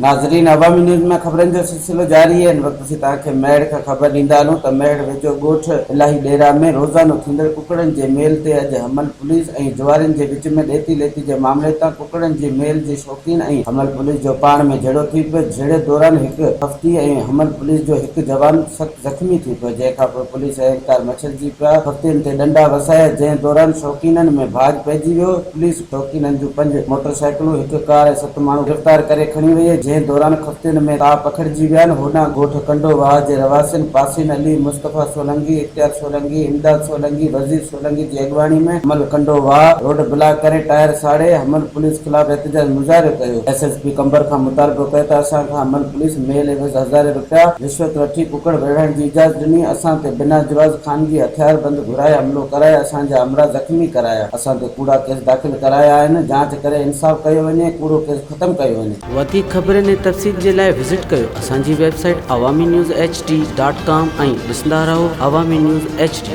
नाज़रीन, अवामी न्यूज़ में ख़बरनि जो सिलसिलो जारी है। इन वक़्त असीं तव्हांखे मेड़ खां ख़बर ॾींदा हलूं त मेड़ वेझो ॻोठ इलाही डेरा में रोज़ानो थींदड़ कुकड़नि जे मेल ते अॼु हमल पुलिस ऐं जुआरियुनि जे विच में ॾेती लेती जे मामले तां कुकड़नि जे मेल जे शौक़ीन ऐं हमल पुलिस जो पाण में झेड़ो थी पियो। झेड़े दौरान हिकु हफ़्ती ऐं हमल पुलिस जो हिकु जवान सख़्तु ज़ख़्मी थी पियो, जंहिंखां पोइ पुलिस एहलकार मछलजी पिया हफ़्तियुनि ते डंडा वसाया, जंहिं दौरान शौक़ीननि में भाॼ पइजी वियो। पुलिस शौक़ीननि जूं 5 मोटरसाइकिलूं, हिकु कार ऐं 7 माण्हू गिरफ़्तार करे खणी वई, जंहिं दौरान ख़फ़्तियुनि में ताव पखिड़िजी विया आहिनि। होॾां ॻोठ कंडोवाह जे रवासियुनि पासीन अली, मुस्तफ़ा सोलंकी, इख्तियार सोलंकी, इमदाद सोलंकी, वज़ीर सोलंकी जी अॻवानी में हमल कंडोवाह रोड ब्लॉक करे टायर साड़े हमल पुलिस ख़िलाफ़ एहतजाज मुज़ाहिरो कयो। SSP कंबर खां मुतालबो कयो त असां खां हमल पुलिस मेल एवज़ 1000 रुपया रिश्वत वठी कुकड़ वेढ़ण जी इजाज़त ॾिनी। असां ते बिना जवाज़ ख़ानगी हथियार बंद घुराए हमलो कराए, असांजा अमरा ज़ख़्मी कराया, असां ते कूड़ा केस दाख़िल कराया आहिनि। जांच करे इंसाफ़ कयो वञे, कूड़ो केस ख़तमु कयो वञे। वधीक ख़बरनि ऐं तफ़सील जे लाइ विज़िट कयो असांजी वेबसाइट awamiNewsHD.com ऐं ॾिसंदा रहो अवामी न्यूज़ HD।